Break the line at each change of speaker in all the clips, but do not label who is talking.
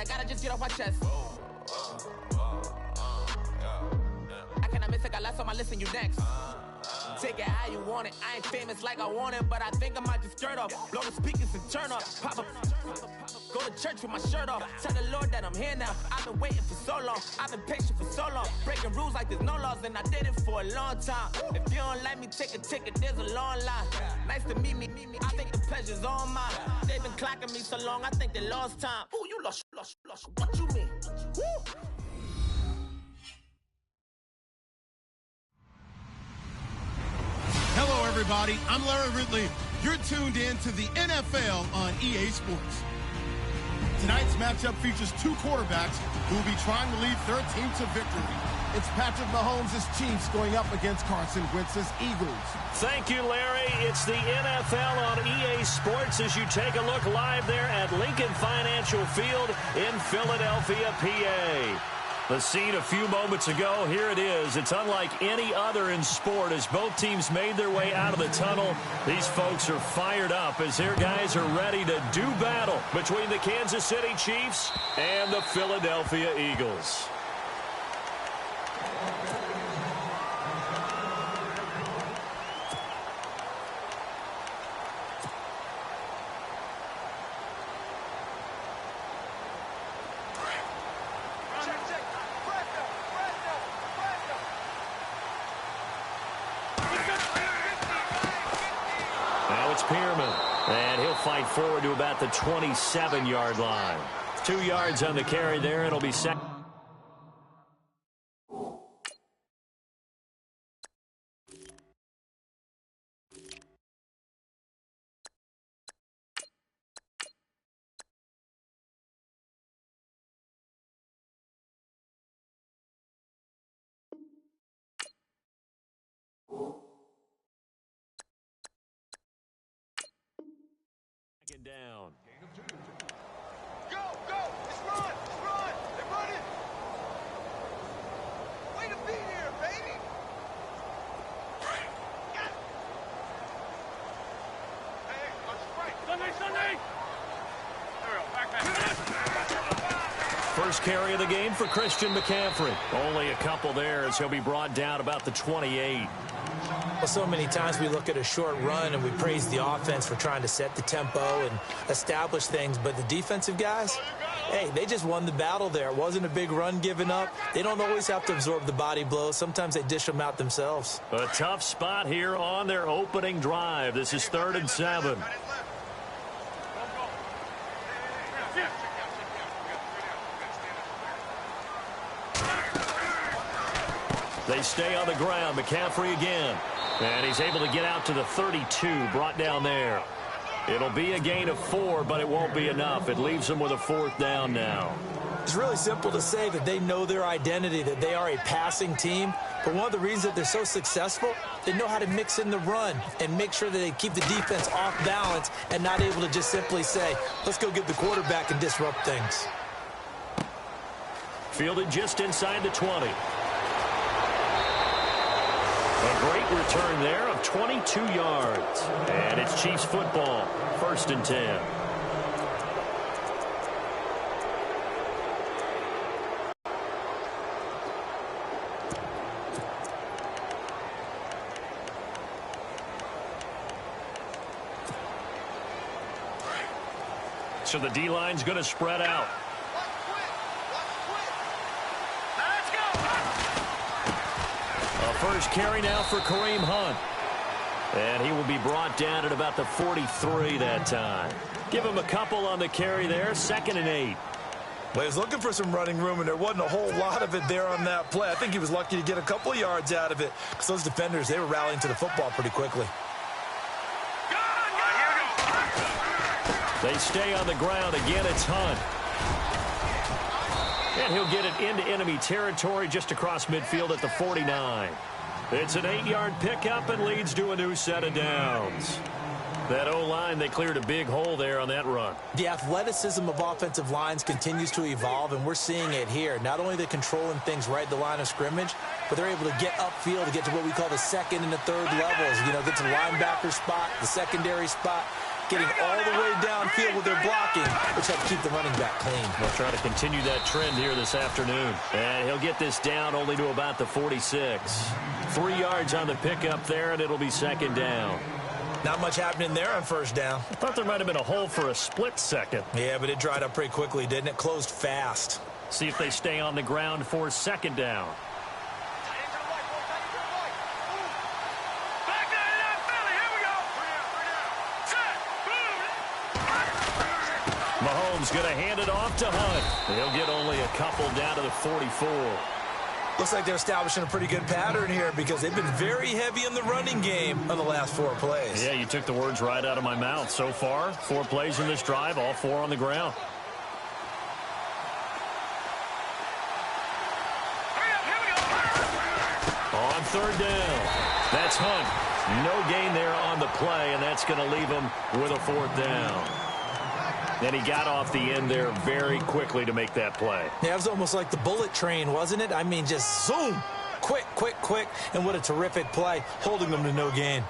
I gotta just get off my chest. I cannot miss it, got last on my list and you next. Take it how you want it. I ain't famous like I want it, but I think I might just skirt off. Blow the speakers and turn off. Pop up. Go to church with my shirt off. Tell the Lord that I'm here now. I've been waiting for so long. I've been patient for so long. Breaking rules like there's no laws, and I did it for a long time. If you don't like me, take a ticket. There's a long line. Nice to meet me. I think the pleasure's all mine. They've been clocking me so long, I think they lost time. Ooh, you lost. What you mean? Woo!
Hello, everybody. I'm Larry Ridley. You're tuned in to the NFL on EA Sports. Tonight's matchup features two quarterbacks who will be trying to lead their team to victory. It's Patrick Mahomes' Chiefs going up against Carson Wentz's Eagles.
Thank you, Larry. It's the NFL on EA Sports as you take a look live there at Lincoln Financial Field in Philadelphia, PA. The scene a few moments ago, here it is. It's unlike any other in sport as both teams made their way out of the tunnel. These folks are fired up as their guys are ready to do battle between the Kansas City Chiefs and the Philadelphia Eagles. And he'll fight forward to about the 27-yard line. 2 yards on the carry there. It'll be second. Down.
Go! Let's run! They're running! Way to be here, baby! Got it! Hey, let's strike! Sunday! There we go, back.
First carry of the game for Christian McCaffrey. Only a couple there as he'll be brought down about the 28.
Well, so many times we look at a short run and we praise the offense for trying to set the tempo and establish things, but the defensive guys, hey, they just won the battle there. It wasn't a big run given up. They don't always have to absorb the body blows. Sometimes they dish them out themselves.
A tough spot here on their opening drive. This is 3rd and 7. They stay on the ground. McCaffrey again. And he's able to get out to the 32, brought down there. It'll be a gain of 4, but it won't be enough. It leaves them with a 4th down now.
It's really simple to say that they know their identity, that they are a passing team. But one of the reasons that they're so successful, they know how to mix in the run and make sure that they keep the defense off balance and not able to just simply say, let's go get the quarterback and disrupt things.
Fielded just inside the 20. A great return there of 22 yards. And it's Chiefs football, 1st and 10. So the D-line's going to spread out. First carry now for Kareem Hunt. And he will be brought down at about the 43 that time. Give him a couple on the carry there, 2nd and 8.
Well, he was looking for some running room, and there wasn't a whole lot of it there on that play. I think he was lucky to get a couple of yards out of it because those defenders, they were rallying to the football pretty quickly.
They stay on the ground. Again, it's Hunt. And he'll get it into enemy territory just across midfield at the 49. It's an 8-yard pickup and leads to a new set of downs. That O-line, they cleared a big hole there on that run.
The athleticism of offensive lines continues to evolve, and we're seeing it here. Not only are they controlling things right at the line of scrimmage, but they're able to get upfield to get to what we call the 2nd and the 3rd levels. You know, get to the linebacker spot, the secondary spot. getting all the way downfield with their blocking, which helped keep the running back clean.
We'll try to continue that trend here this afternoon. And he'll get this down only to about the 46. 3 yards on the pickup there, and it'll be second down.
Not much happening there on first down.
I thought there might have been a hole for a split second.
Yeah, but it dried up pretty quickly, didn't it? Closed fast.
See if they stay on the ground for second down. Mahomes going to hand it off to Hunt. He'll get only a couple down to the 44.
Looks like they're establishing a pretty good pattern here because they've been very heavy in the running game on the last 4 plays.
Yeah, you took the words right out of my mouth. So far, 4 plays in this drive, all 4 on the ground. On third down, that's Hunt. No gain there on the play, and that's going to leave him with a 4th down. And he got off the end there very quickly to make that play.
Yeah, it was almost like the bullet train, wasn't it? I mean, just zoom. Quick, quick, quick. And what a terrific play, holding them to no gain.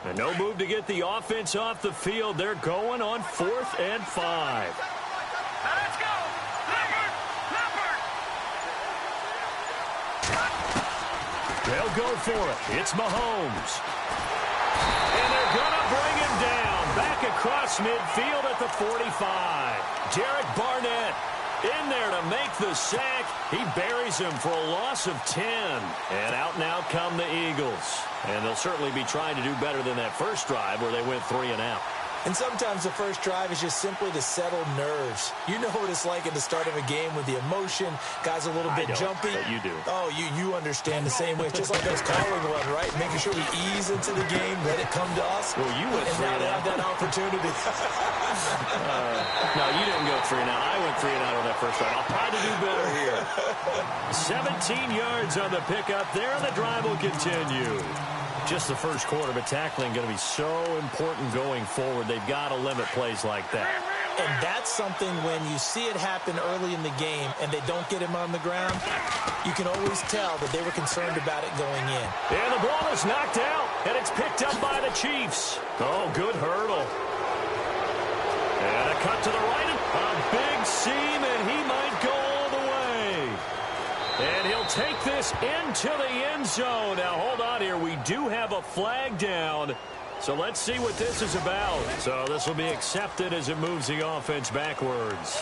And no move to get the offense off the field. They're going on 4th and 5.
Let's go!
They'll go for it. It's Mahomes. And they're going to bring him down. Back across midfield at the 45. Derek Barnett in there to make the sack. He buries him for a loss of 10. And out now come the Eagles. And they'll certainly be trying to do better than that first drive where they went 3 and out.
And sometimes the first drive is just simply to settle nerves. You know what it's like at the start of a game with the emotion. Guys a little bit jumpy.
But you do.
Oh, you understand the same way. It's just like us calling one, right? Making sure we ease into the game, let it come to us.
Well, you went 3 and out.
Have that opportunity.
No, you didn't go 3 and out. I went 3 and out on that first drive. I'll try to do better here. 17 yards on the pickup there, and the drive will continue. Just the first quarter, but tackling going to be so important going forward. They've got to limit plays like that.
And that's something when you see it happen early in the game and they don't get him on the ground, you can always tell that they were concerned about it going in.
And the ball is knocked out, and it's picked up by the Chiefs. Oh, good hurdle. And a cut to the right. A big seam, and he might go all the way. And he'll take this into the end zone. Now, hold on here. We do have a flag down. So let's see what this is about. So this will be accepted as it moves the offense backwards.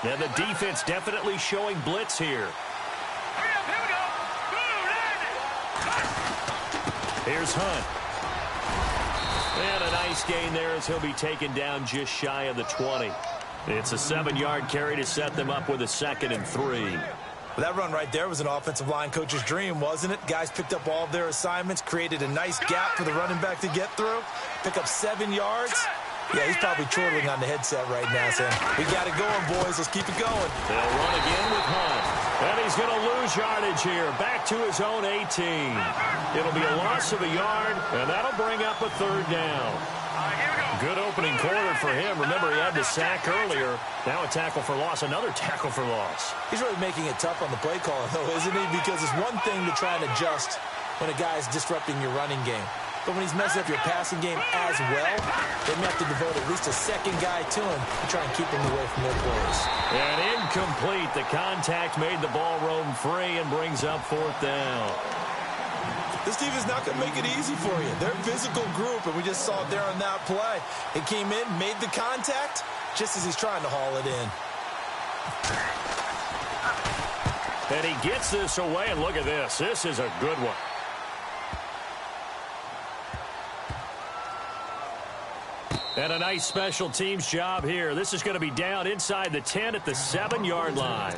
And the defense definitely showing blitz here. Here's Hunt. And a nice gain there as he'll be taken down just shy of the 20. It's a 7-yard carry to set them up with a 2nd and 3.
Well, that run right there was an offensive line coach's dream, wasn't it? Guys picked up all of their assignments, created a nice gap for the running back to get through, pick up 7 yards. Yeah, he's probably chortling on the headset right now saying, we got it going, boys. Let's keep it going.
They'll run again with Hunt. And he's going to lose yardage here. Back to his own 18. It'll be a loss of a yard, and that'll bring up a 3rd down. Good opening quarter for him. Remember, he had the sack earlier. Now a tackle for loss, another tackle for loss.
He's really making it tough on the play caller, though, isn't he? Because it's one thing to try and adjust when a guy's disrupting your running game. But when he's messing up your passing game as well, they may have to devote at least a 2nd guy to him to try and keep him away from their plays.
And incomplete. The contact made the ball roam free and brings up 4th down.
This team is not going to make it easy for you. They're a physical group, and we just saw it there on that play. He came in, made the contact, just as he's trying to haul it in.
And he gets this away, and look at this. This is a good one. And a nice special teams job here. This is going to be down inside the 10 at the 7-yard line.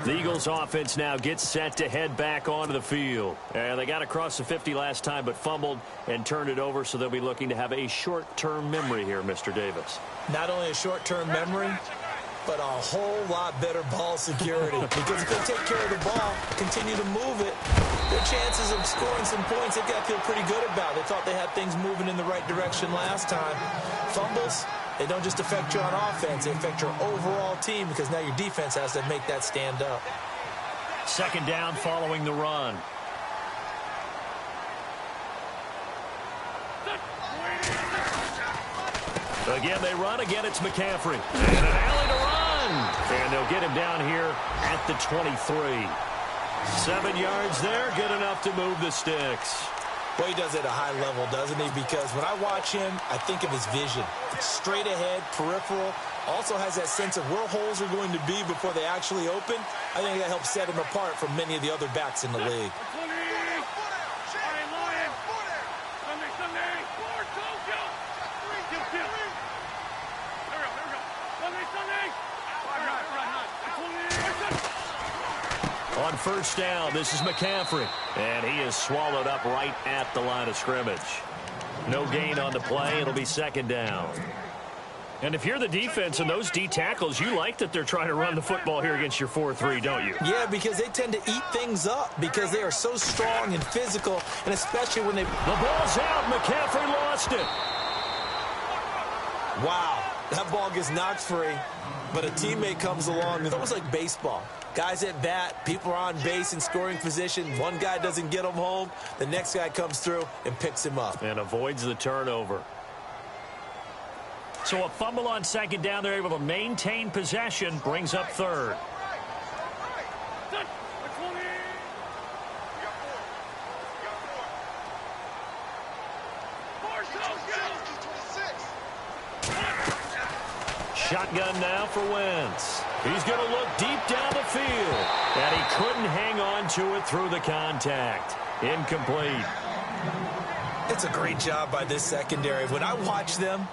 The Eagles offense now gets set to head back onto the field. And they got across the 50 last time but fumbled and turned it over, so they'll be looking to have a short-term memory here, Mr. Davis.
Not only a short-term memory, but a whole lot better ball security. Because if they take care of the ball, continue to move it, their chances of scoring some points, they've got to feel pretty good about. They thought they had things moving in the right direction last time. Fumbles, they don't just affect you on offense. They affect your overall team because now your defense has to make that stand up.
Second down following the run. Again, they run. Again, it's McCaffrey. And an alley to run. And they'll get him down here at the 23. 7 yards there. Good enough to move the sticks.
Well, he does it at a high level, doesn't he? Because when I watch him, I think of his vision. Straight ahead, peripheral. Also has that sense of where holes are going to be before they actually open. I think that helps set him apart from many of the other backs in the league.
On first down, this is McCaffrey. And he is swallowed up right at the line of scrimmage. No gain on the play. It'll be second down. And if you're the defense and those D tackles, you like that they're trying to run the football here against your 4-3, don't you?
Yeah, because they tend to eat things up because they are so strong and physical, and especially when they...
The ball's out. McCaffrey lost it.
Wow, that ball gets knocked free, but a teammate comes along. It's almost like baseball. Guys at bat, people are on base in scoring position. One guy doesn't get him home. The next guy comes through and picks him up.
And avoids the turnover. So a fumble on second down. They're able to maintain possession. Brings up third. Shotgun now for Wentz. He's going to look deep down the field. And he couldn't hang on to it through the contact. Incomplete.
It's a great job by this secondary. When I watch them,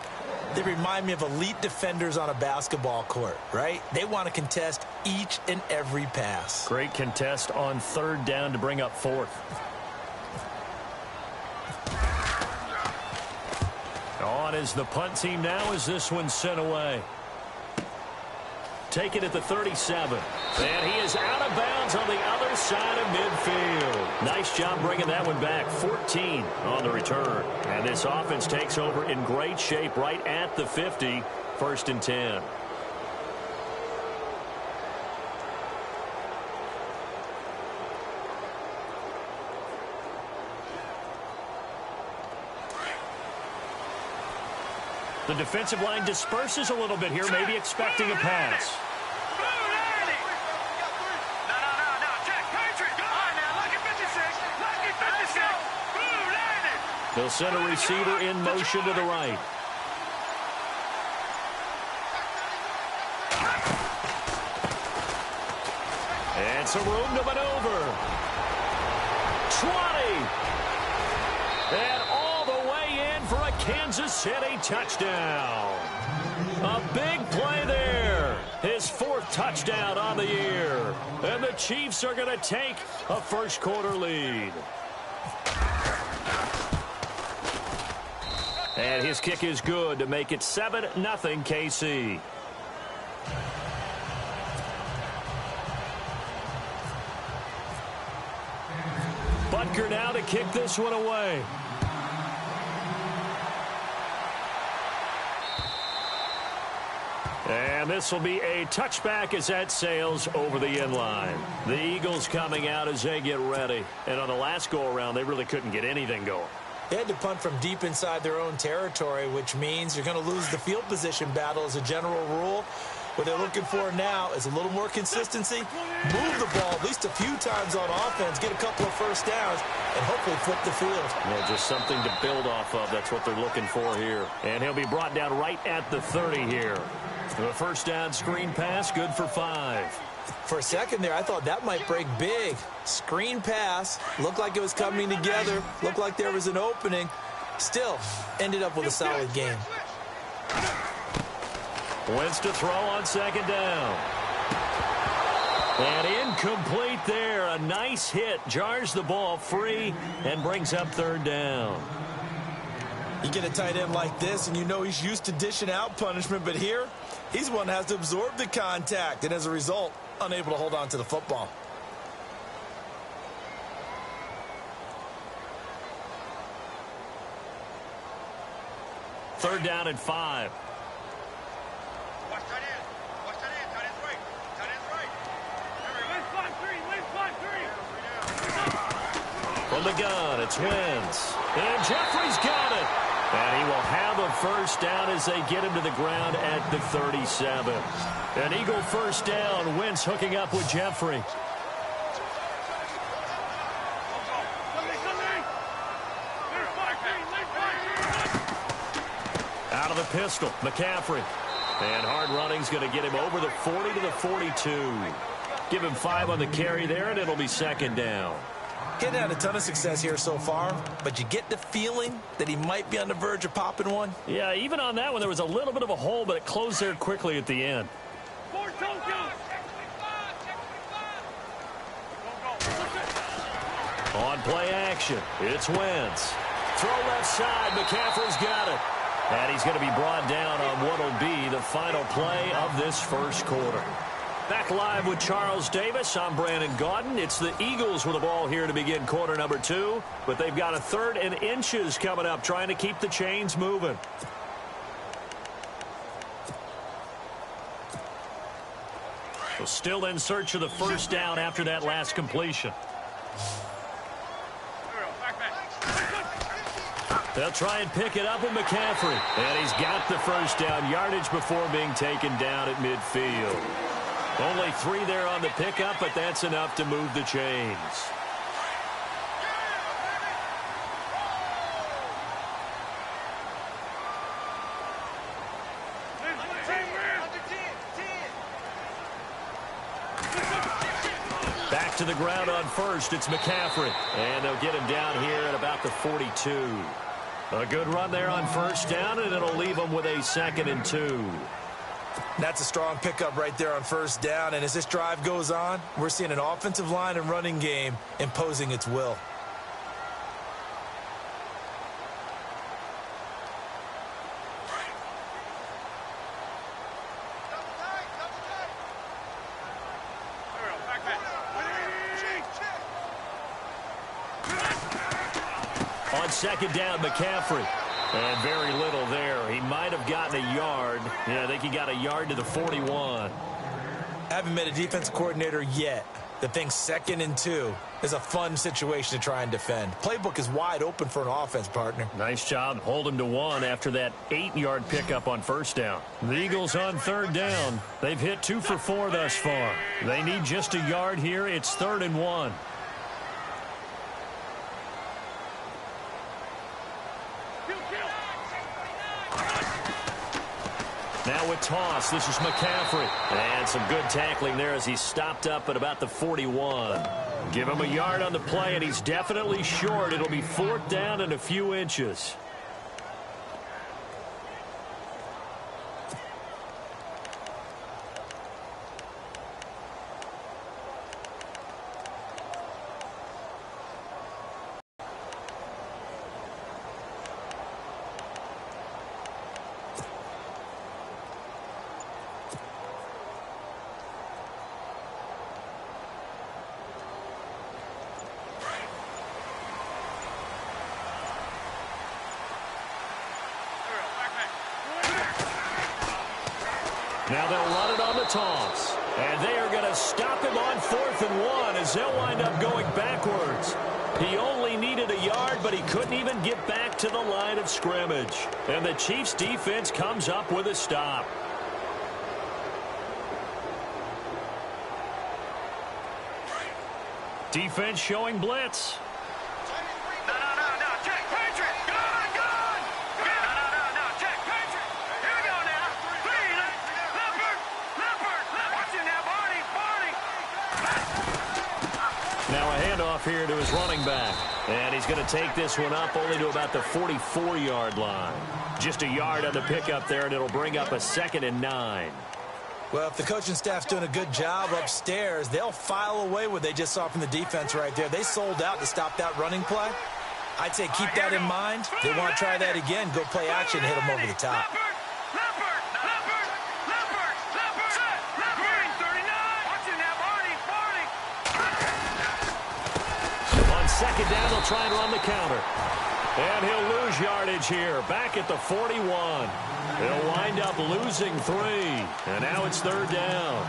they remind me of elite defenders on a basketball court, right? They want to contest each and every pass.
Great contest on third down to bring up fourth. On is the punt team now as this one's sent away. Take it at the 37. And he is out of bounds on the other side of midfield. Nice job bringing that one back. 14 on the return. And this offense takes over in great shape right at the 50. First and 10. The defensive line disperses a little bit here, maybe expecting a pass. They'll send a receiver in motion to the right. And some room to maneuver. 20. And all the way in for a Kansas City touchdown. A big play there. His fourth touchdown on the year. And the Chiefs are going to take a first quarter lead. And his kick is good to make it 7-0 KC. Butker now to kick this one away. And this will be a touchback as that sails over the end line. The Eagles coming out as they get ready. And on the last go-around, they really couldn't get anything going.
They had to punt from deep inside their own territory, which means you're going to lose the field position battle as a general rule. What they're looking for now is a little more consistency, move the ball at least a few times on offense, get a couple of first downs, and hopefully flip the field.
Yeah, just something to build off of. That's what they're looking for here. And he'll be brought down right at the 30 here. The first down screen pass, good for 5.
For a second there, I thought that might break big. Screen pass, looked like it was coming together, looked like there was an opening. Still, ended up with a solid game.
Wentz to throw on second down. And incomplete there. A nice hit. Jars the ball free and brings up third down.
You get a tight end like this, and you know he's used to dishing out punishment, but here, he's one that has to absorb the contact, and as a result, unable to hold on to the football.
3rd down and 5. From the gun, it's Wentz. And Jeffrey's got it. And he will have a 1st down as they get him to the ground at the 37. An Eagle 1st down. Wentz hooking up with Jeffrey. Out of the pistol, McCaffrey. And hard running's going to get him over the 40 to the 42. Give him 5 on the carry there, and it'll be 2nd down.
He's had a ton of success here so far, but you get the feeling that he might be on the verge of popping one.
Yeah, even on that one, there was a little bit of a hole, but it closed there quickly at the end. On play action, it's Wentz. Throw left side, McCaffrey's got it. And he's going to be brought down on what will be the final play of this 1st quarter. Back live with Charles Davis. I'm Brandon Gaudin. It's the Eagles with the ball here to begin quarter number 2. But they've got a 3rd and inches coming up, trying to keep the chains moving. So still in search of the 1st down after that last completion. They'll try and pick it up with McCaffrey. And he's got the 1st down yardage before being taken down at midfield. Only 3 there on the pickup, but that's enough to move the chains. Back to the ground on 1st. It's McCaffrey. And they'll get him down here at about the 42. A good run there on 1st down, and it'll leave them with a 2nd and 2.
That's a strong pickup right there on 1st down, and as this drive goes on, we're seeing an offensive line and running game imposing its will.
On 2nd down, McCaffrey. And very little there. He might have gotten a yard. Yeah, I think he got a yard to the 41.
Haven't met a defensive coordinator yet that thinks 2nd and 2 is a fun situation to try and defend. Playbook is wide open for an offense, partner.
Nice job. Hold him to 1 after that 8-yard pickup on 1st down. The Eagles on 3rd down. They've hit 2 for 4 thus far. They need just a yard here. It's 3rd and 1. Now with toss, this is McCaffrey. And some good tackling there as he stopped up at about the 41. Give him a yard on the play, and he's definitely short. It'll be 4th down and a few inches. Now they'll run it on the toss. And they are going to stop him on 4th and 1 as they'll wind up going backwards. He only needed a yard, but he couldn't even get back to the line of scrimmage. And the Chiefs defense comes up with a stop. Defense showing blitz. Now a handoff here to his running back. And he's going to take this one up only to about the 44-yard line. Just a yard on the pickup there, and it'll bring up a 2nd and 9.
Well, if the coaching staff's doing a good job upstairs, they'll file away what they just saw from the defense right there. They sold out to stop that running play. I'd say keep that in mind. They want to try that again. Go play action and hit them over the top.
On 2nd down, they'll try and run the counter. And he'll lose yardage here, back at the 41. He'll wind up losing 3. And now it's 3rd down.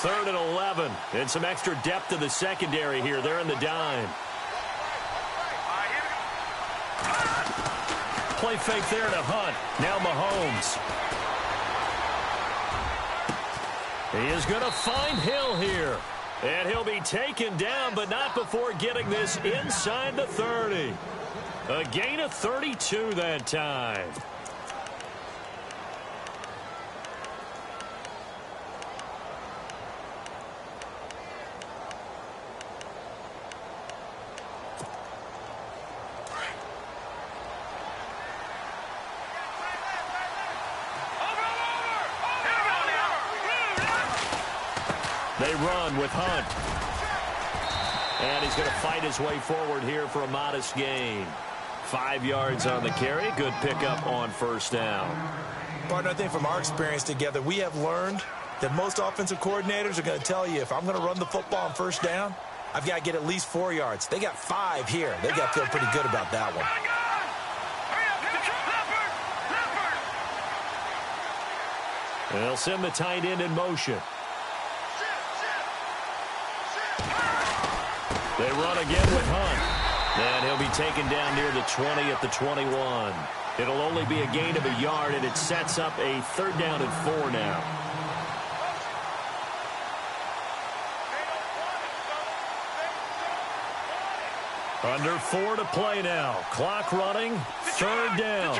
Third and 11. And some extra depth to the secondary here. They're in the dime. Play fake there to Hunt. Now Mahomes. He is going to find Hill here. And he'll be taken down, but not before getting this inside the 30. A gain of 32 that time. They run with Hunt. And he's going to fight his way forward here for a modest gain. 5 yards on the carry. Good pickup on 1st down.
Partner, I think from our experience together, we have learned that most offensive coordinators are going to tell you, if I'm going to run the football on 1st down, I've got to get at least 4 yards. They got 5 here. They got to feel pretty good about that one.
They'll send the tight end in motion. They run again with Hunt. And he'll be taken down near the 20 at the 21. It'll only be a gain of a yard, and it sets up a 3rd down and 4 now. Under 4 to play now. Clock running. 3rd down.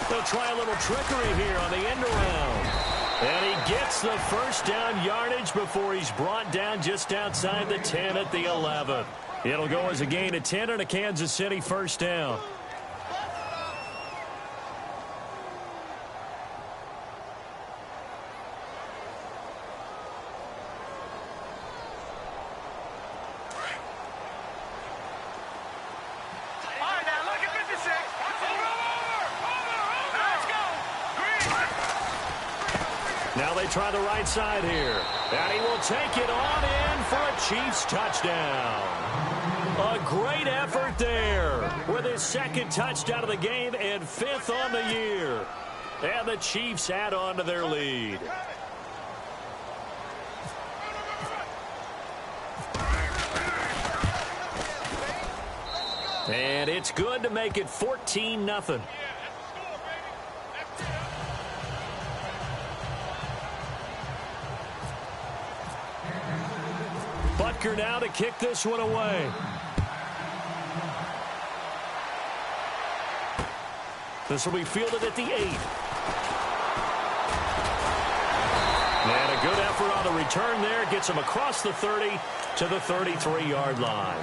They'll try a little trickery here on the end around. And he gets the 1st down yardage before he's brought down just outside the 10 at the 11. It'll go as a gain of 10 and a Kansas City 1st down. Now they try the right side here. And he will take it on in for a Chiefs touchdown. A great effort there with his 2nd touchdown of the game and 5th on the year. And the Chiefs add on to their lead. And it's good to make it 14-0. Butker now to kick this one away. This will be fielded at the 8. And a good effort on the return there. Gets him across the 30 to the 33-yard line.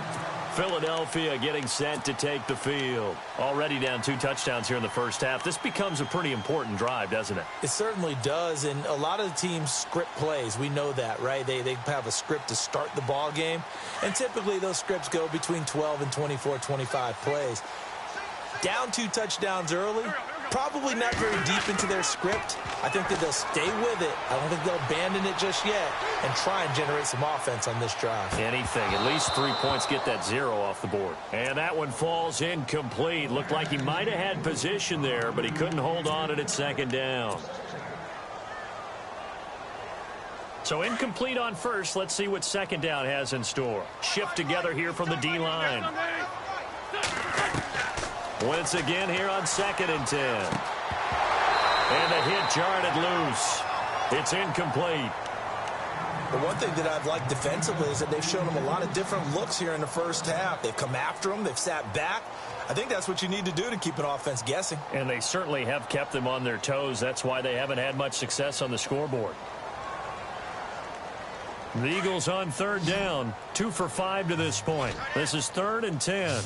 Philadelphia getting set to take the field. Already down 2 touchdowns here in the 1st half. This becomes a pretty important drive, doesn't it?
It certainly does, and a lot of the teams script plays. We know that, right? They have a script to start the ball game, and typically those scripts go between 12 and 24, 25 plays. Down 2 touchdowns early, probably not very deep into their script. I think that they'll stay with it. I don't think they'll abandon it just yet and try and generate some offense on this drive.
Anything. At least 3 points, get that 0 off the board. And that one falls incomplete. Looked like he might have had position there, but he couldn't hold on it at 2nd down. So incomplete on 1st. Let's see what 2nd down has in store. Shift together here from the D-line. Wentz again here on 2nd and 10. And the hit jarred loose. It's incomplete.
The one thing that I've liked defensively is that they've shown him a lot of different looks here in the 1st half. They've come after him. They've sat back. I think that's what you need to do to keep an offense guessing.
And they certainly have kept them on their toes. That's why they haven't had much success on the scoreboard. The Eagles on 3rd down. 2 for 5 to this point. This is 3rd and 10.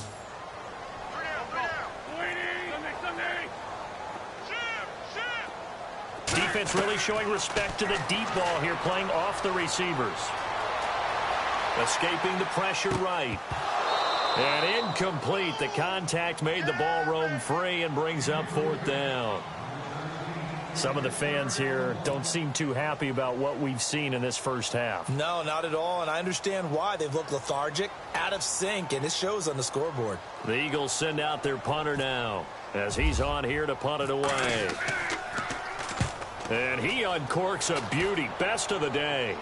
Defense really showing respect to the deep ball here, playing off the receivers. Escaping the pressure right. And incomplete. The contact made the ball roam free and brings up 4th down. Some of the fans here don't seem too happy about what we've seen in this first half.
No, not at all, and I understand why. They've looked lethargic, out of sync, and it shows on the scoreboard.
The Eagles send out their punter now as he's on here to punt it away. And he uncorks a beauty. Best of the day.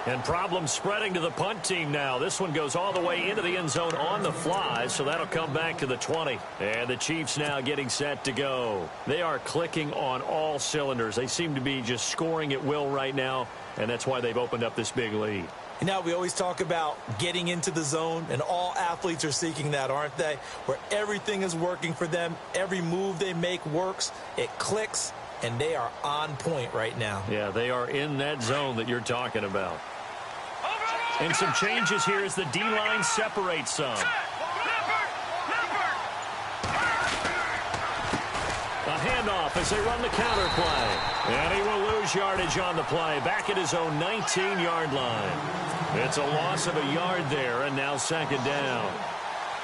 And problems spreading to the punt team now. This one goes all the way into the end zone on the fly, so that'll come back to the 20. And the Chiefs now getting set to go. They are clicking on all cylinders. They seem to be just scoring at will right now, and that's why they've opened up this big lead.
Now, we always talk about getting into the zone, and all athletes are seeking that, aren't they? Where everything is working for them. Every move they make works. It clicks, and they are on point right now.
Yeah, they are in that zone that you're talking about. And some changes here as the D-line separates some. A handoff as they run the counter play. And he will lose yardage on the play. Back at his own 19-yard line. It's a loss of a yard there, and now 2nd down.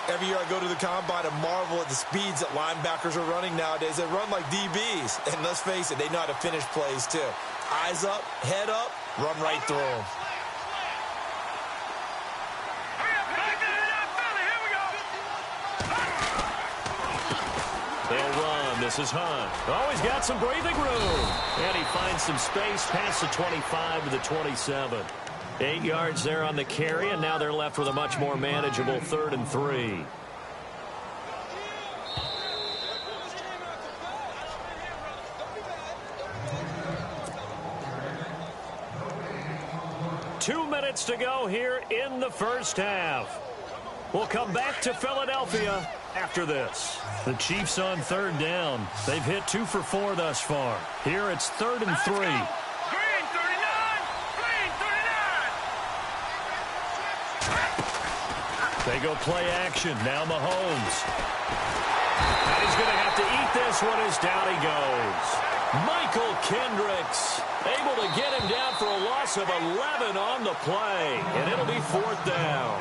Every year I go to the combine and marvel at the speeds that linebackers are running nowadays. They run like DBs. And let's face it, they know how to finish plays too. Eyes up, head up, run right through them.
They'll run. This is Hunt. Oh, he's got some breathing room. And he finds some space past the 25 to the 27. 8 yards there on the carry, and now they're left with a much more manageable 3rd and 3. Two minutes to go here in the first half. We'll come back to Philadelphia after this. The Chiefs on 3rd down. They've hit 2 for 4 thus far. Here it's 3rd and 3.
Green 39! Green 39!
They go play action. Now Mahomes. And he's going to have to eat this one as down he goes. Michael Kendricks able to get him down for a loss of 11 on the play. And it'll be 4th down.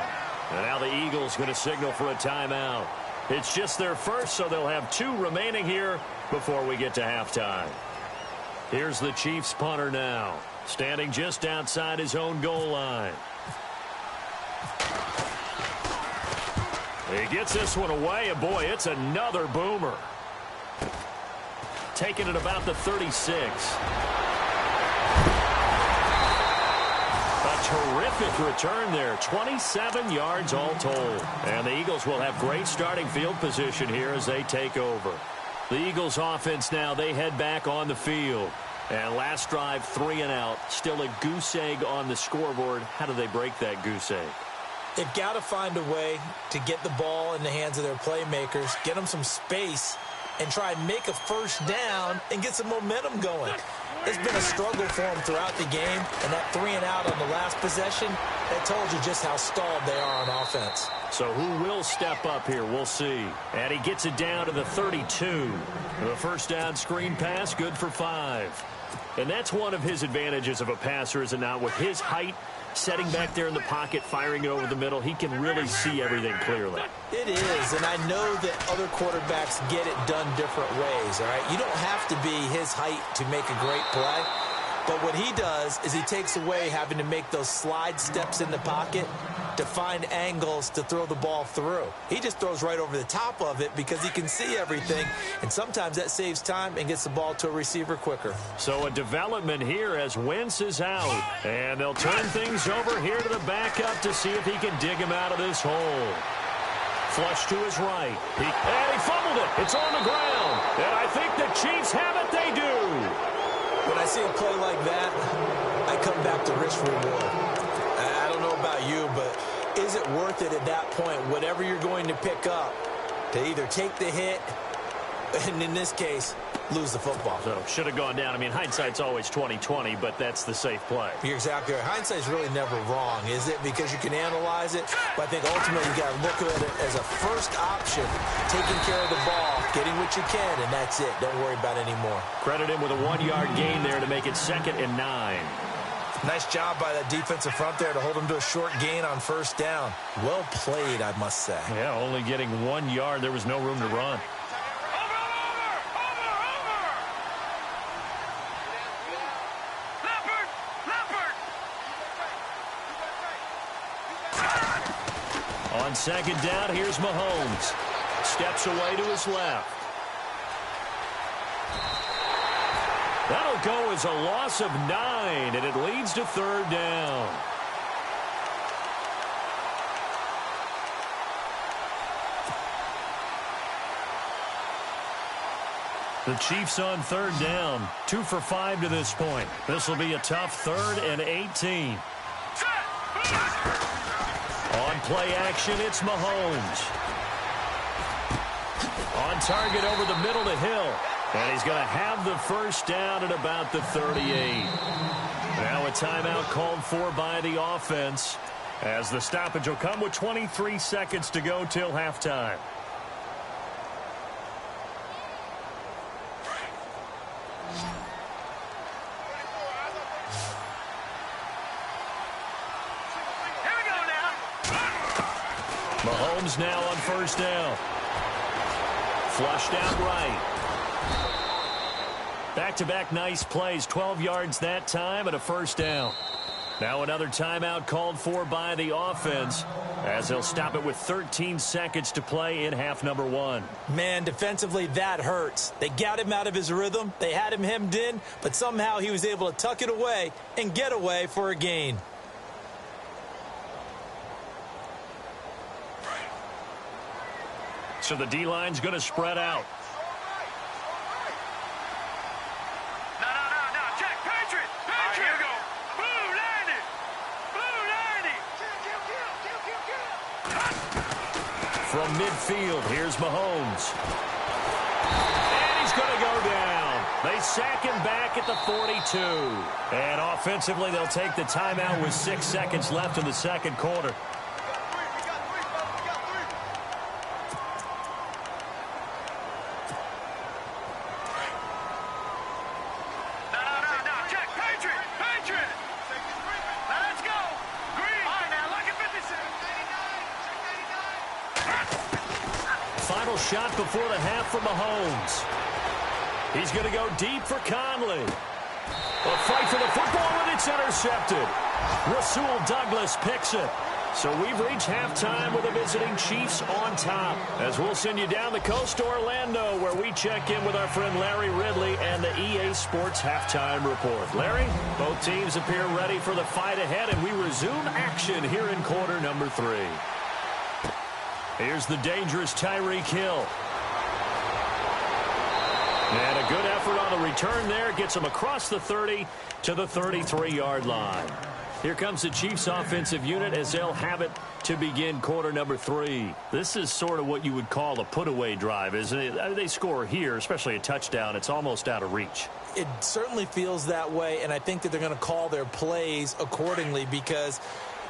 And now the Eagles going to signal for a timeout. It's just their first, so they'll have 2 remaining here before we get to halftime. Here's the Chiefs punter now, standing just outside his own goal line. He gets this one away, and boy, it's another boomer. Taking it about the 36. Terrific return there. 27 yards all told. And the Eagles will have great starting field position here as they take over. The Eagles offense now, they head back on the field. And last drive, 3 and out. Still a goose egg on the scoreboard. How do they break that goose egg?
They've got to find a way to get the ball in the hands of their playmakers, get them some space, and try and make a first down and get some momentum going. It's been a struggle for them throughout the game, and that 3 and out on the last possession, that told you just how stalled they are on offense.
So who will step up here? We'll see. And he gets it down to the 32. The first down screen pass, good for 5. And that's one of his advantages of a passer, is it not? With his height, setting back there in the pocket, firing it over the middle, he can really see everything clearly.
It is, and I know that other quarterbacks get it done different ways, all right? You don't have to be his height to make a great play, but what he does is he takes away having to make those slide steps in the pocket to find angles to throw the ball through. He just throws right over the top of it because he can see everything, and sometimes that saves time and gets the ball to a receiver quicker.
So a development here as Wentz is out, and they'll turn things over here to the backup to see if he can dig him out of this hole. Flush to his right. And he fumbled it. It's on the ground. And I think the Chiefs have it. They do.
When I see a play like that, I come back to risk reward. I don't know about you, but is it worth it at that point, whatever you're going to pick up, to either take the hit, and in this case, lose the football?
So should have gone down. I mean, hindsight's always 20/20, but that's the safe play.
You're exactly right. Hindsight's really never wrong, is it? Because you can analyze it, but I think ultimately you got to look at it as a first option, taking care of the ball, getting what you can, and that's it. Don't worry about it anymore.
Credit him with a 1-yard gain there to make it 2nd and 9.
Nice job by that defensive front there to hold him to a short gain on first down. Well played, I must say.
Yeah, only getting 1 yard. There was no room to run. On second down, here's Mahomes. Steps away to his left. That'll go as a loss of 9, and it leads to third down. The Chiefs on third down, 2 for 5 to this point. This will be a tough 3rd and 18. On play action, it's Mahomes. On target over the middle to Hill. And he's going to have the first down at about the 38. Now a timeout called for by the offense, as the stoppage will come with 23 seconds to go till halftime. Mahomes now on first down. Flushed out right. Back-to-back nice plays, 12 yards that time and a first down. Now another timeout called for by the offense, as they'll stop it with 13 seconds to play in half number 1.
Man, defensively, that hurts. They got him out of his rhythm. They had him hemmed in, but somehow he was able to tuck it away and get away for a gain.
So the D-line's going to spread out. From midfield, here's Mahomes. And he's going to go down. They sack him back at the 42. And offensively, they'll take the timeout with 6 seconds left in the second quarter. Shot before the half for Mahomes. He's going to go deep for Conley. A fight for the football, and it's intercepted. Rasul Douglas picks it. So we've reached halftime with the visiting Chiefs on top, as we'll send you down the coast to Orlando, where we check in with our friend Larry Ridley and the EA Sports Halftime Report. Larry, both teams appear ready for the fight ahead, and we resume action here in quarter number 3. Here's the dangerous Tyreek Hill. And a good effort on the return there. Gets him across the 30 to the 33-yard line. Here comes the Chiefs offensive unit as they'll have it to begin quarter number 3. This is sort of what you would call a put-away drive, isn't it? I mean, they score here, especially a touchdown. It's almost out of reach.
It certainly feels that way, and I think that they're going to call their plays accordingly, because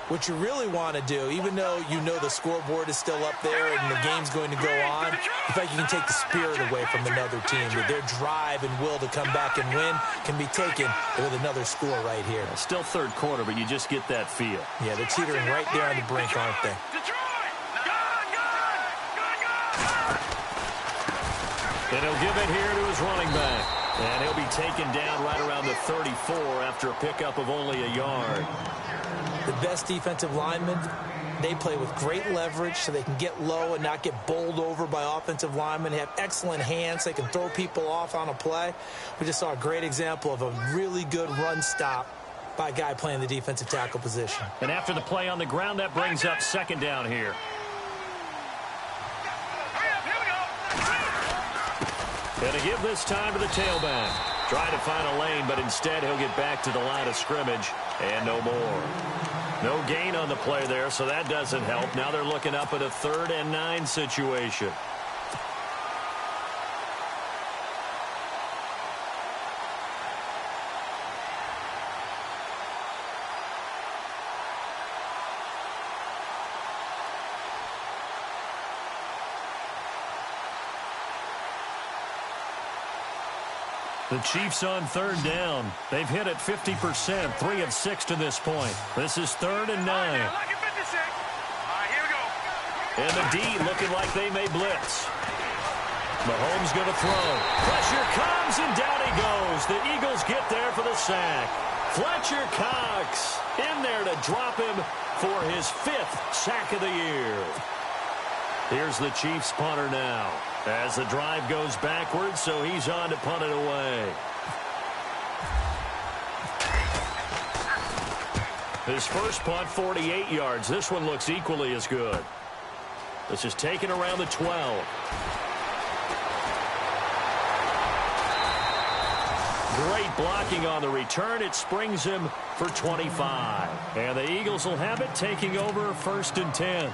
what you really want to do, even though you know the scoreboard is still up there and the game's going to go on, I think you can take the spirit away from another team. Their drive and will to come back and win can be taken with another score right here.
Still third quarter, but you just get that feel.
Yeah, they're teetering right there on the brink, aren't they?
And he'll give it here to his running back. And he'll be taken down right around the 34 after a pickup of only a yard.
The best defensive linemen, they play with great leverage so they can get low and not get bowled over by offensive linemen. They have excellent hands. They can throw people off on a play. We just saw a great example of a really good run stop by a guy playing the defensive tackle position.
And after the play on the ground, that brings up second down here. And to give this time to the tailback. Trying to find a lane, but instead he'll get back to the line of scrimmage and no more. No gain on the play there, so that doesn't help. Now they're looking up at a 3rd and 9 situation. The Chiefs on 3rd down. They've hit it 50%, 3 of 6 to this point. This is 3rd and 9. And the D looking like they may blitz. Mahomes going to throw. Pressure comes, and down he goes. The Eagles get there for the sack. Fletcher Cox in there to drop him for his 5th sack of the year. Here's the Chiefs punter now as the drive goes backwards, so he's on to punt it away. His first punt, 48 yards. This one looks equally as good. This is taken around the 12. Great blocking on the return. It springs him for 25. And the Eagles will have it, taking over 1st and 10.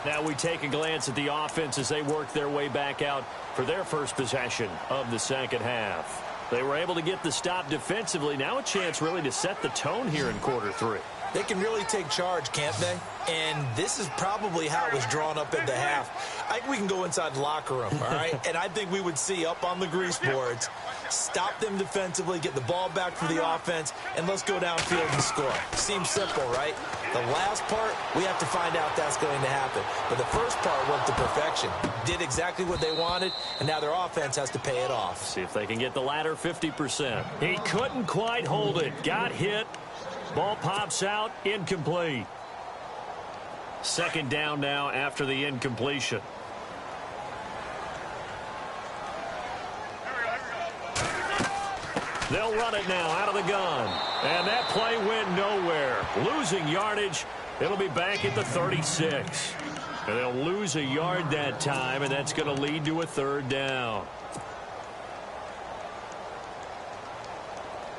Now we take a glance at the offense as they work their way back out for their first possession of the second half. They were able to get the stop defensively. Now a chance really to set the tone here in quarter 3.
They can really take charge, can't they? And this is probably how it was drawn up at the half. I think we can go inside the locker room, all right? And I think we would see up on the grease boards, stop them defensively, get the ball back for the offense, and let's go downfield and score. Seems simple, right? The last part, we have to find out that's going to happen. But the first part worked to perfection. Did exactly what they wanted, and now their offense has to pay it off.
See if they can get the latter 50%. He couldn't quite hold it. Got hit. Ball pops out, incomplete. 2nd down now after the incompletion. They'll run it now out of the gun. And that play went nowhere. Losing yardage. It'll be back at the 36. And they'll lose a yard that time, and that's going to lead to a 3rd down.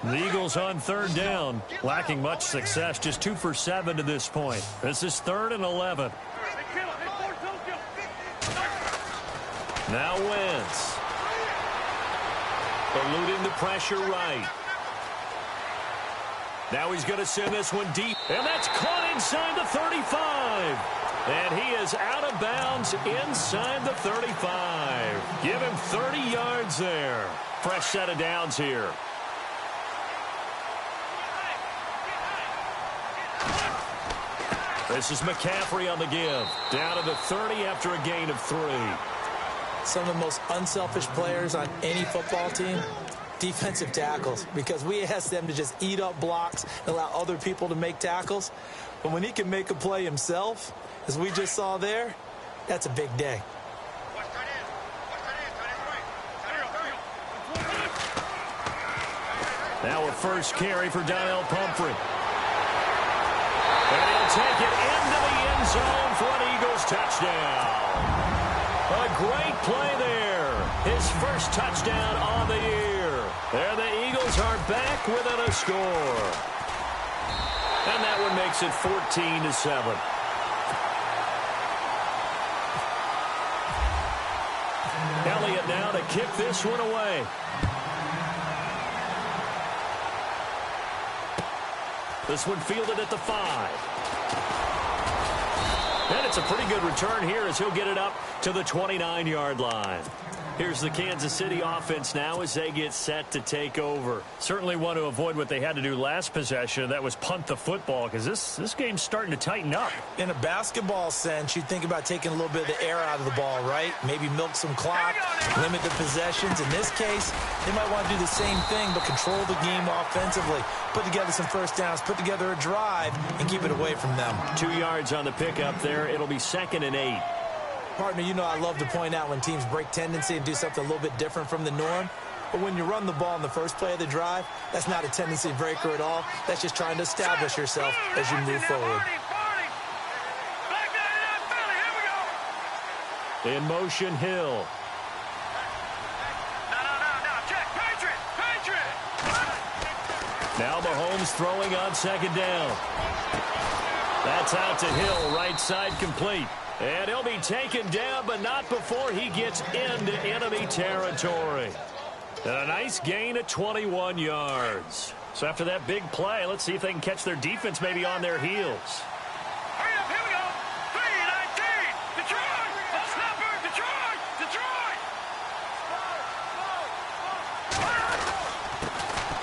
The Eagles on 3rd down, lacking much success, just 2 for 7 to this point. This is 3rd and 11. Now Wentz. Eluding the pressure right. Now he's going to send this one deep, and that's caught inside the 35. And he is out of bounds inside the 35. Give him 30 yards there. Fresh set of downs here. This is McCaffrey on the give. Down to the 30 after a gain of 3.
Some of the most unselfish players on any football team, defensive tackles, because we ask them to just eat up blocks and allow other people to make tackles. But when he can make a play himself, as we just saw there, that's a big day.
Now a first carry for Donnell Pumphrey. And he'll take it into the end zone for an Eagles touchdown. A great play there. His first touchdown on the year. And the Eagles are back within a score. And that one makes it 14-7. Elliott now to kick this one away. This one fielded at the 5. And it's a pretty good return here as he'll get it up to the 29-yard line. Here's the Kansas City offense now as they get set to take over. Certainly want to avoid what they had to do last possession. That was punt the football, because this game's starting to tighten up.
In a basketball sense, you think about taking a little bit of the air out of the ball, right? Maybe milk some clock, limit the possessions. In this case, they might want to do the same thing, but control the game offensively. Put together some first downs, put together a drive, and keep it away from them. 2
yards on the pickup there. It'll be 2nd and 8.
Partner, you know I love to point out when teams break tendency and do something a little bit different from the norm. But when you run the ball in the first play of the drive, that's not a tendency breaker at all. That's just trying to establish yourself as you move forward.
In motion, Hill. Now Mahomes throwing on 2nd down. That's out to Hill, right side complete. And he'll be taken down, but not before he gets into enemy territory. And a nice gain of 21 yards. So after that big play, let's see if they can catch their defense maybe on their heels.
Hurry up, here we go. 3-19. Detroit. Snapper. Detroit.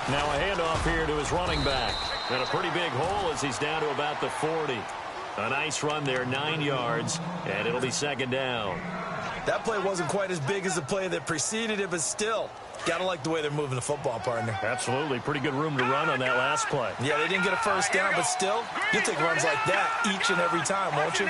Now a handoff here to his running back. And a pretty big hole as he's down to about the 40. A nice run there, 9 yards, and it'll be second down.
That play wasn't quite as big as the play that preceded it, but still, got to like the way they're moving the football, partner.
Absolutely. Pretty good room to run on that last play.
Yeah, they didn't get a first down, but still, you'll take runs like that each and every time, won't you?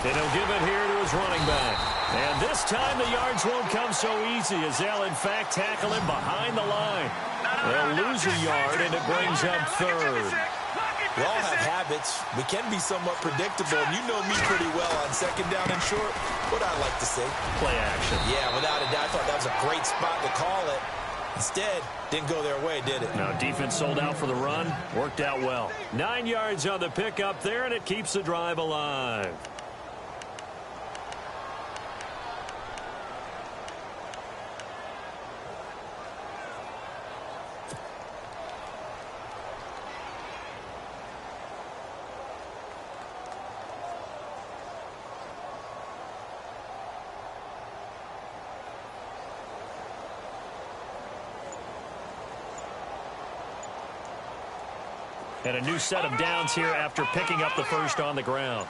And he'll give it here to his running back. And this time the yards won't come so easy as they'll, in fact, tackle him behind the line. They'll lose a yard, and it brings up third.
We all have habits. We can be somewhat predictable, and you know me pretty well on second down and short. What I like to say.
Play action.
Yeah, without a doubt. I thought that was a great spot to call it. Instead, didn't go their way, did it?
No, defense sold out for the run. Worked out well. 9 yards on the pickup there, and it keeps the drive alive. And a new set of downs here after picking up the first on the ground.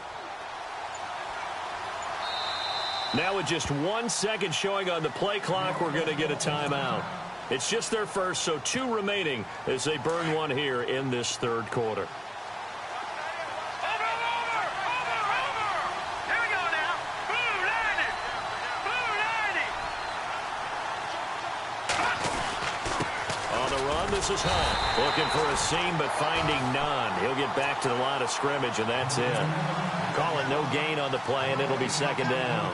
Now with just 1 second showing on the play clock, we're going to get a timeout. It's just their first, so 2 remaining as they burn one here in this third quarter. This is Hunt looking for a seam but finding none. He'll get back to the line of scrimmage, and that's it. Calling no gain on the play, and it'll be second down.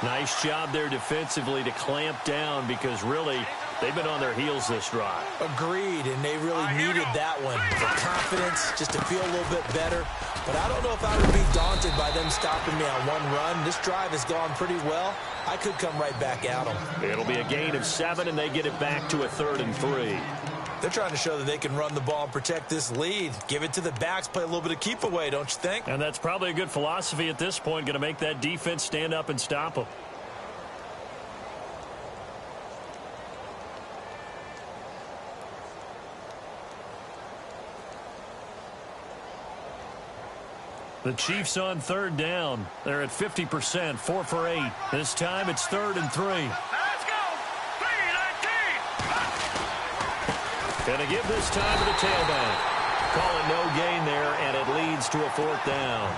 Nice job there defensively to clamp down because really they've been on their heels this drive.
Agreed, and they really needed that one for confidence, just to feel a little bit better. But I don't know if I would be daunted by them stopping me on one run. This drive has gone pretty well. I could come right back at them.
It'll be a gain of 7, and they get it back to a 3rd and 3.
They're trying to show that they can run the ball and protect this lead. Give it to the backs, play a little bit of keep away, don't you think?
And that's probably a good philosophy at this point, going to make that defense stand up and stop them. The Chiefs on 3rd down. They're at 50%, 4 for 8. This time it's 3rd and 3.
Let's go! 3-19!
Gonna give this time to the tailback. Call it no gain there, and it leads to a 4th down.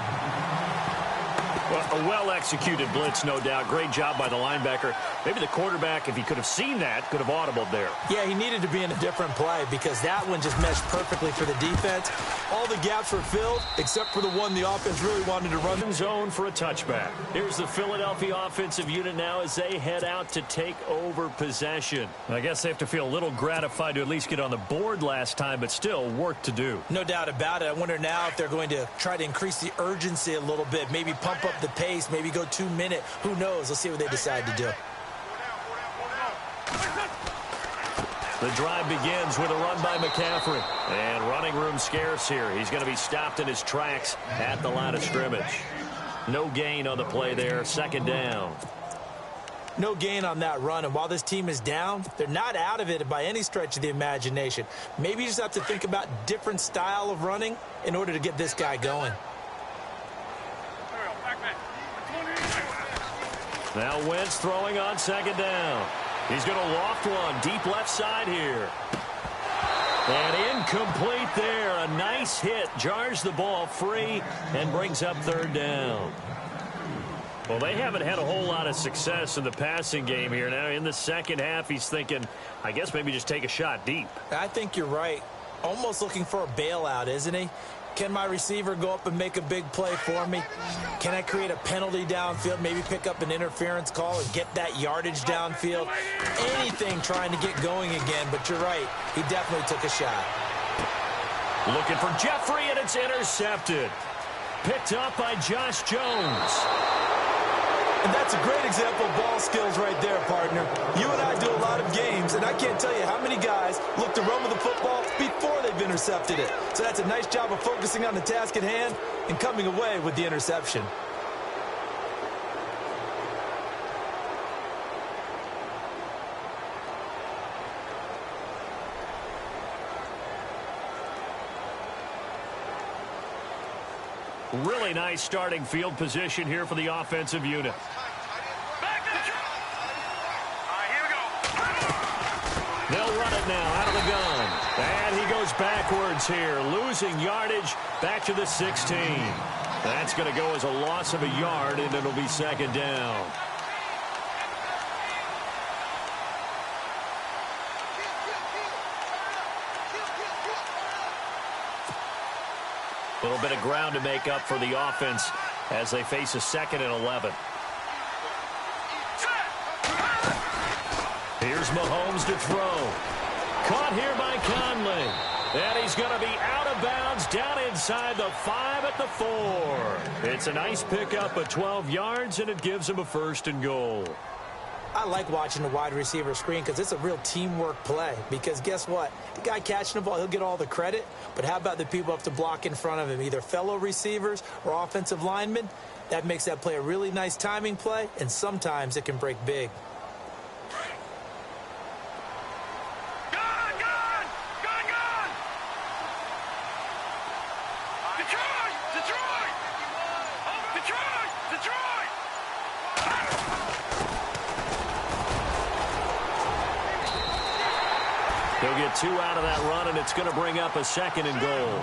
Well, a well-executed blitz, no doubt. Great job by the linebacker. Maybe the quarterback, if he could have seen that, could have audibled there.
Yeah, he needed to be in a different play because that one just meshed perfectly for the defense. All the gaps were filled except for the one the offense really wanted to run.
Zone for a touchback. Here's the Philadelphia offensive unit now as they head out to take over possession. I guess they have to feel a little gratified to at least get on the board last time, but still work to do.
No doubt about it. I wonder now if they're going to try to increase the urgency a little bit, maybe pump up the pace, maybe go 2-minute. Who knows? Let's see what they decide to do.
The drive begins with a run by McCaffrey. And running room scarce here. He's going to be stopped in his tracks at the line of scrimmage. No gain on the play there. 2nd down.
No gain on that run, and while this team is down, they're not out of it by any stretch of the imagination. Maybe you just have to think about different style of running in order to get this guy going.
Now Wentz throwing on 2nd down. He's going to loft one deep left side here. And incomplete there. A nice hit. Jars the ball free and brings up 3rd down. Well, they haven't had a whole lot of success in the passing game here. Now in the second half, he's thinking, I guess maybe just take a shot deep.
I think you're right. Almost looking for a bailout, isn't he? Can my receiver go up and make a big play for me? Can I create a penalty downfield, maybe pick up an interference call and get that yardage downfield? Anything trying to get going again, but you're right. He definitely took a shot.
Looking for Jeffrey, and it's intercepted. Picked up by Josh Jones.
And that's a great example of ball skills right there, partner. You and I do a lot of games, and I I can't tell you how many guys look to run with the football before they've intercepted it. So that's a nice job of focusing on the task at hand and coming away with the interception.
Really nice starting field position here for the offensive unit. They'll run it now out of the gun. And he goes backwards here, losing yardage back to the 16. That's going to go as a loss of a yard, and it'll be second down. A little bit of ground to make up for the offense as they face a 2nd and 11. Here's Mahomes to throw. Caught here by Conley. And he's going to be out of bounds down inside the 5 at the 4. It's a nice pickup of 12 yards, and it gives him a 1st and goal.
I like watching the wide receiver screen because it's a real teamwork play. Because guess what? The guy catching the ball, he'll get all the credit. But how about the people up to block in front of him, either fellow receivers or offensive linemen? That makes that play a really nice timing play, and sometimes it can break big.
He'll get 2 out of that run, and it's going to bring up a 2nd and goal.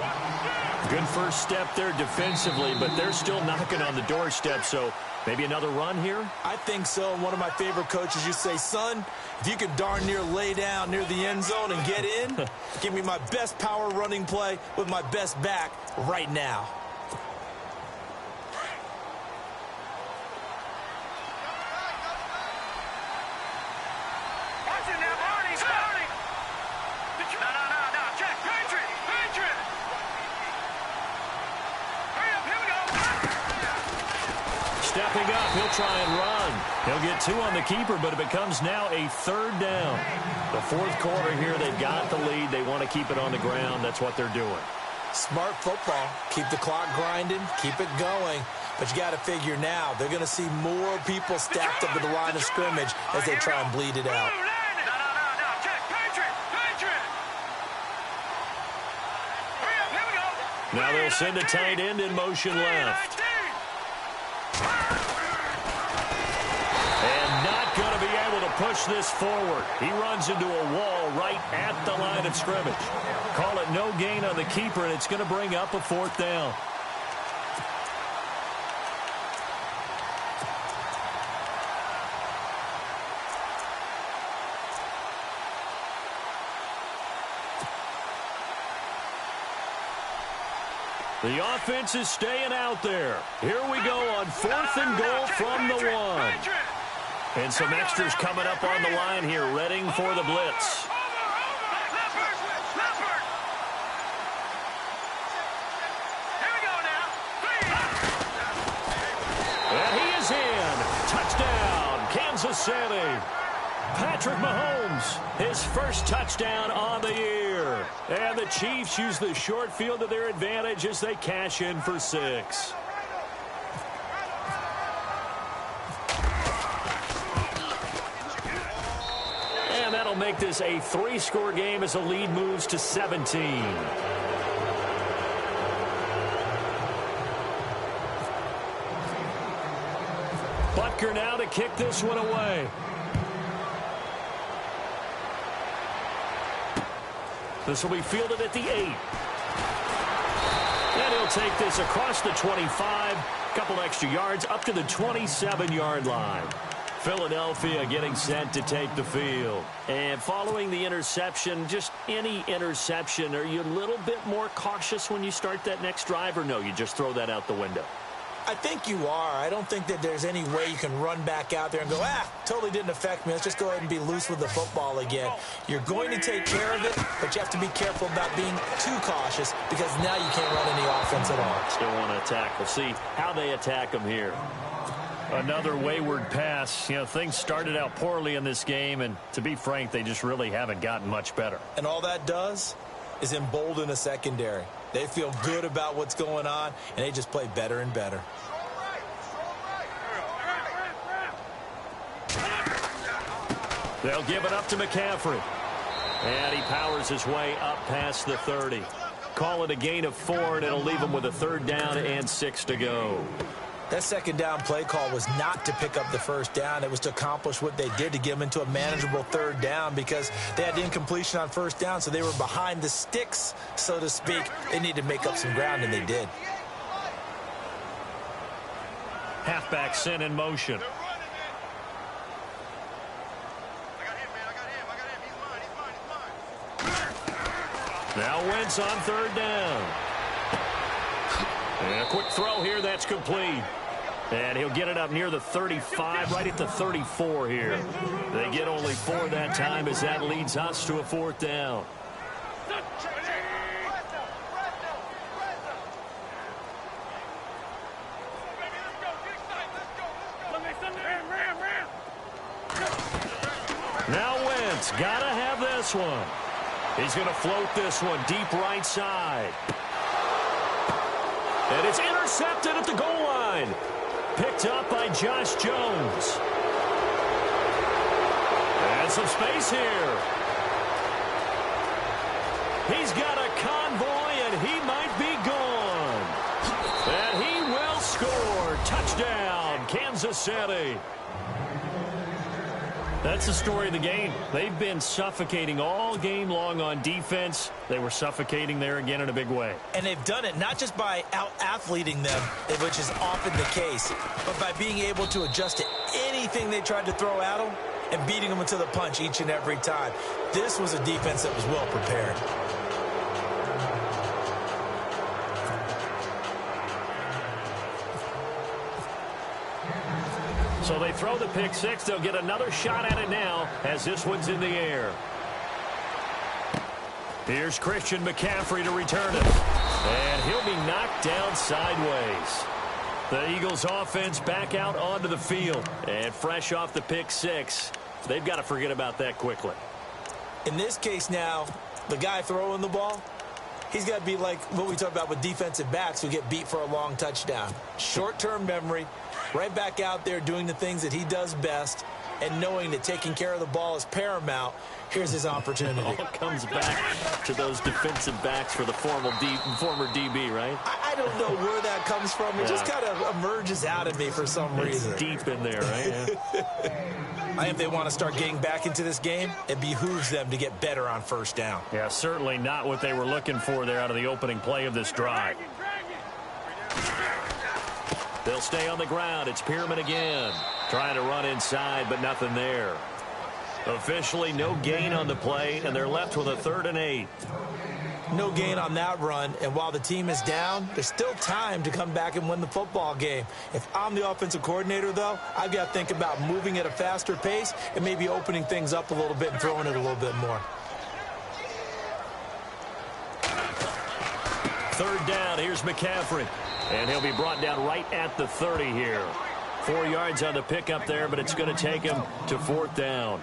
Good first step there defensively, but they're still knocking on the doorstep, so maybe another run here?
I think so. And one of my favorite coaches used to say, son, if you could darn near lay down near the end zone and get in, give me my best power running play with my best back right now.
Stepping up, he'll try and run. He'll get 2 on the keeper, but it becomes now a 3rd down. The 4th quarter here, they've got the lead. They want to keep it on the ground. That's what they're doing.
Smart football. Keep the clock grinding. Keep it going. But you got to figure now, they're going to see more people stacked up at the line of scrimmage as they try and bleed it out.
Now they'll send a tight end in motion left. And not going to be able to push this forward. He runs into a wall right at the line of scrimmage. Call it no gain on the keeper, and it's going to bring up a 4th down. The offense is staying out there. Here we go on 4th and goal from the 1. And some extras coming up on the line here, readying for the blitz. And he is in. Touchdown, Kansas City. Patrick Mahomes, his first touchdown on the year. And the Chiefs use the short field to their advantage as they cash in for 6. And that'll make this a 3-score game as the lead moves to 17. Butker now to kick this one away. This will be fielded at the 8. And he'll take this across the 25. Couple extra yards up to the 27-yard line. Philadelphia getting set to take the field. And following the interception, just any interception, are you a little bit more cautious when you start that next drive, or no, you just throw that out the window?
I think you are. I don't think that there's any way you can run back out there and go, totally didn't affect me. Let's just go ahead and be loose with the football again. You're going to take care of it, but you have to be careful about being too cautious because now you can't run any offense at all.
Still want to attack. We'll see how they attack them here. Another wayward pass. You know, things started out poorly in this game, and to be frank, they just really haven't gotten much better.
And all that does is embolden a secondary. They feel good about what's going on, and they just play better and better.
They'll give it up to McCaffrey. And he powers his way up past the 30. Call it a gain of 4, and it'll leave him with a 3rd down and 6 to go.
That 2nd down play call was not to pick up the 1st down. It was to accomplish what they did, to get them into a manageable 3rd down, because they had incompletion on 1st down, so they were behind the sticks, so to speak. They needed to make up some ground, and they did.
Halfback sent in motion. Now Wentz on 3rd down. And a quick throw here, that's complete. And he'll get it up near the 35, right at the 34 here. They get only 4 that time as that leads us to a 4th down. Now Wentz, gotta have this one. He's going to float this one deep right side. And it's intercepted at the goal line. Picked up by Josh Jones. And some space here. He's got a convoy, and he might be gone. And he will score. Touchdown, Kansas City. That's the story of the game. They've been suffocating all game long on defense. They were suffocating there again in a big way.
And they've done it not just by out-athleting them, which is often the case, but by being able to adjust to anything they tried to throw at them and beating them into the punch each and every time. This was a defense that was well prepared.
So they throw the pick 6. They'll get another shot at it now as this one's in the air. Here's Christian McCaffrey to return it. And he'll be knocked down sideways. The Eagles offense back out onto the field. And fresh off the pick 6, they've got to forget about that quickly.
In this case now, the guy throwing the ball, he's got to be like what we talk about with defensive backs who get beat for a long touchdown. Short-term memory. Right back out there doing the things that he does best and knowing that taking care of the ball is paramount. Here's his opportunity.
It all comes back to those defensive backs for the former DB, right?
I don't know where that comes from. It just kind of emerges out of me for some reason.
It's deep in there, right?
I think if they want to start getting back into this game, it behooves them to get better on 1st down.
Yeah, certainly not what they were looking for there out of the opening play of this drive. They'll stay on the ground. It's Pierman again. Trying to run inside, but nothing there. Officially, no gain on the play, and they're left with a 3rd and 8.
No gain on that run, and while the team is down, there's still time to come back and win the football game. If I'm the offensive coordinator, though, I've got to think about moving at a faster pace and maybe opening things up a little bit and throwing it a little bit more.
3rd down. Here's McCaffrey. And he'll be brought down right at the 30 here. 4 yards on the pickup there, but it's going to take him to 4th down.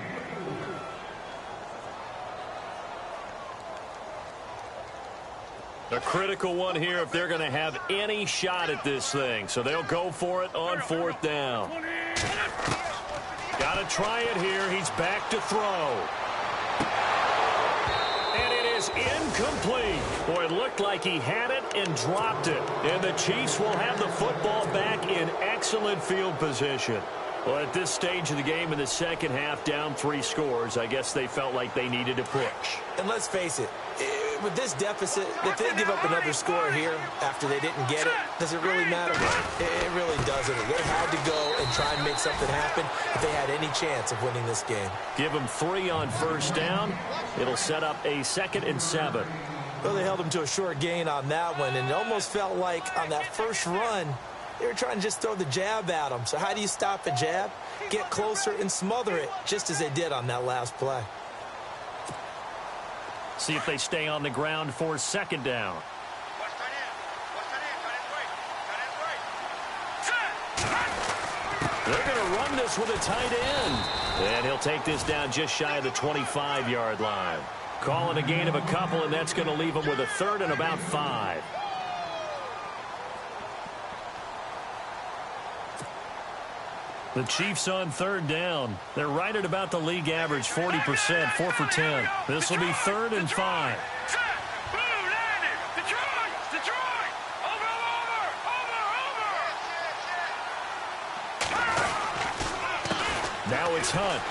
A critical one here if they're going to have any shot at this thing. So they'll go for it on 4th down. Got to try it here. He's back to throw. And it is incomplete. Boy, it looked like he had it and dropped it. And the Chiefs will have the football back in excellent field position. Well, at this stage of the game in the second half, down 3 scores, I guess they felt like they needed to push.
And let's face it, with this deficit, if they give up another score here after they didn't get it, does it really matter? It really doesn't. They had to go and try and make something happen if they had any chance of winning this game.
Give them 3 on 1st down. It'll set up a 2nd and 7.
Well, they held them to a short gain on that one, and it almost felt like on that first run, they were trying to just throw the jab at them. So how do you stop a jab? Get closer and smother it, just as they did on that last play.
See if they stay on the ground for 2nd down. They're going to run this with a tight end. And he'll take this down just shy of the 25-yard line. Call it a gain of a couple, and that's going to leave him with a third and about 5. The Chiefs on third down. They're right at about the league average, 40%, 4 for 10. This will be 3rd and 5. Now it's Hunt.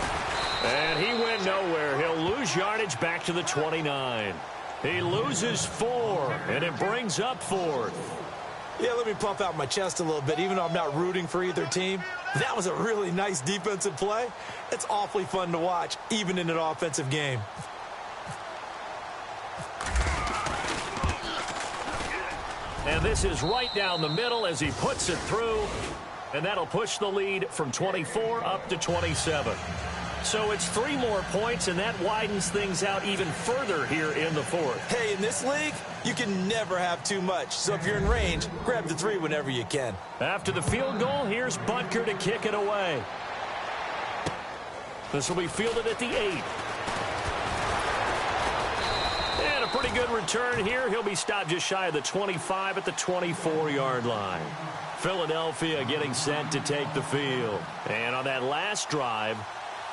And he went nowhere. He'll lose yardage back to the 29. He loses 4, and it brings up 4th.
Yeah, let me puff out my chest a little bit, even though I'm not rooting for either team. That was a really nice defensive play. It's awfully fun to watch, even in an offensive game.
And this is right down the middle as he puts it through. And that'll push the lead from 24 up to 27. So it's 3 more points, and that widens things out even further here in the 4th.
Hey, in this league, you can never have too much. So if you're in range, grab the 3 whenever you can.
After the field goal, here's Butker to kick it away. This will be fielded at the 8. And a pretty good return here. He'll be stopped just shy of the 25 at the 24-yard line. Philadelphia getting set to take the field. And on that last drive,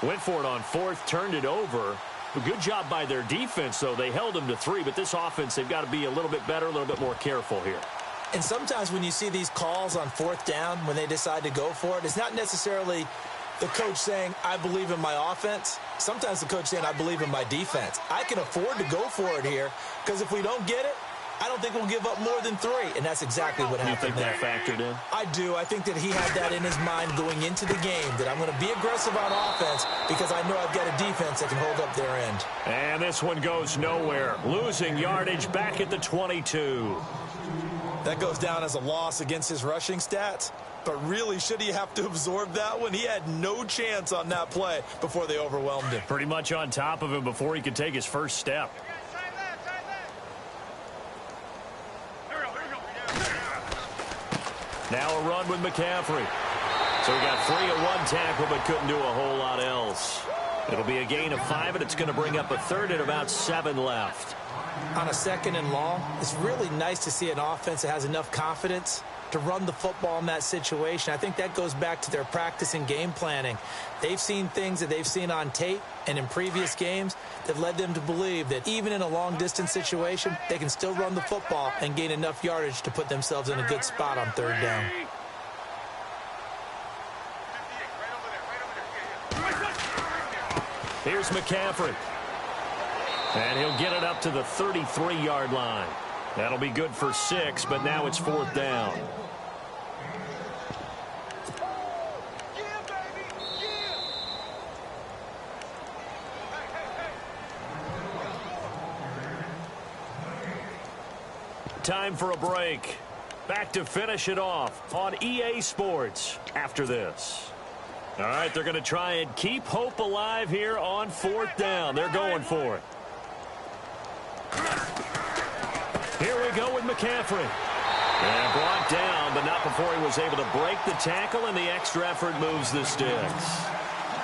went for it on 4th, turned it over. A good job by their defense, though. They held them to 3, but this offense, they've got to be a little bit better, a little bit more careful here.
And sometimes when you see these calls on 4th down, when they decide to go for it, it's not necessarily the coach saying, I believe in my offense. Sometimes the coach saying, I believe in my defense. I can afford to go for it here, because if we don't get it, I don't think we'll give up more than 3, and that's exactly what happened there.
You think that factored in?
I do. I think that he had that in his mind going into the game, that I'm going to be aggressive on offense because I know I've got a defense that can hold up their end.
And this one goes nowhere. Losing yardage back at the 22.
That goes down as a loss against his rushing stats. But really, should he have to absorb that one? He had no chance on that play before they overwhelmed him.
Pretty much on top of him before he could take his first step. Now a run with McCaffrey. So he got free of 1 tackle but couldn't do a whole lot else. It'll be a gain of 5, and it's going to bring up a 3rd and about 7 left.
On a 2nd and long, it's really nice to see an offense that has enough confidence to run the football in that situation. I think that goes back to their practice and game planning. They've seen things that they've seen on tape and in previous games that led them to believe that even in a long-distance situation, they can still run the football and gain enough yardage to put themselves in a good spot on 3rd down.
Here's McCaffrey. And he'll get it up to the 33-yard line. That'll be good for 6, but now it's 4th down. Time for a break. Back to finish it off on EA Sports after this. All right, they're going to try and keep hope alive here on 4th down. They're going for it. Here we go with McCaffrey. And brought down, but not before he was able to break the tackle, and the extra effort moves the sticks.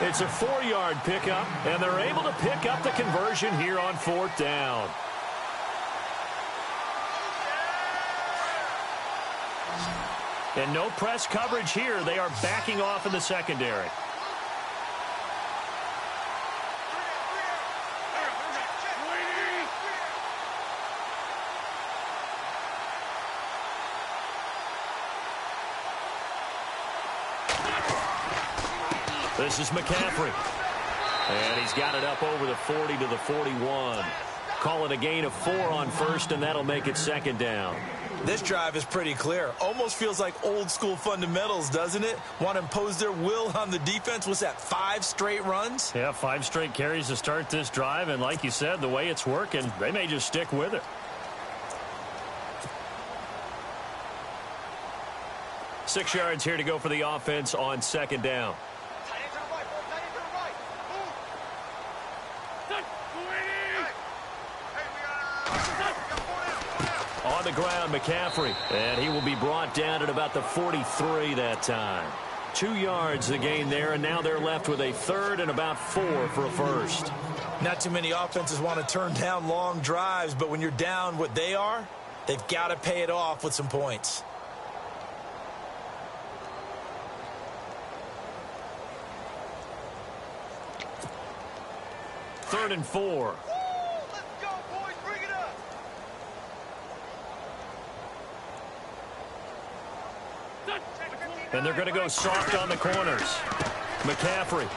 It's a 4-yard pickup, and they're able to pick up the conversion here on 4th down. And no press coverage here. They are backing off in the secondary. This is McCaffrey. And he's got it up over the 40 to the 41. Call it a gain of 4 on 1st, and that'll make it 2nd down.
This drive is pretty clear. Almost feels like old school fundamentals, doesn't it? Want to impose their will on the defense. Was that 5 straight runs?
Yeah, 5 straight carries to start this drive. And like you said, the way it's working, they may just stick with it. 6 yards here to go for the offense on 2nd down. On the ground, McCaffrey. And he will be brought down at about the 43 that time. 2 yards the gain there, and now they're left with a third and about 4 for a first.
Not too many offenses want to turn down long drives, but when you're down what they are, they've got to pay it off with some points.
Third and 4.
Let's go, boys. Bring it up.
And they're going to go soft on the corners. McCaffrey.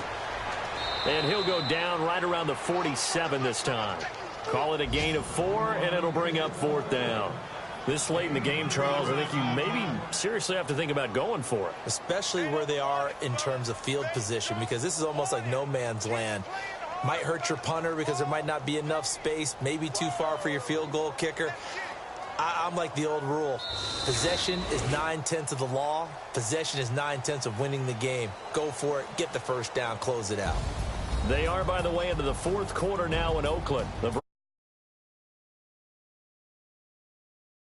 And he'll go down right around the 47 this time. Call it a gain of 4, and it'll bring up 4th down. This late in the game, Charles, I think you maybe seriously have to think about going for it.
Especially where they are in terms of field position, because this is almost like no man's land. Might hurt your punter because there might not be enough space, maybe too far for your field goal kicker. I'm like the old rule. Possession is 9/10 of the law. Possession is 9/10 of winning the game. Go for it. Get the first down. Close it out.
They are, by the way, into the 4th quarter now in Oakland. The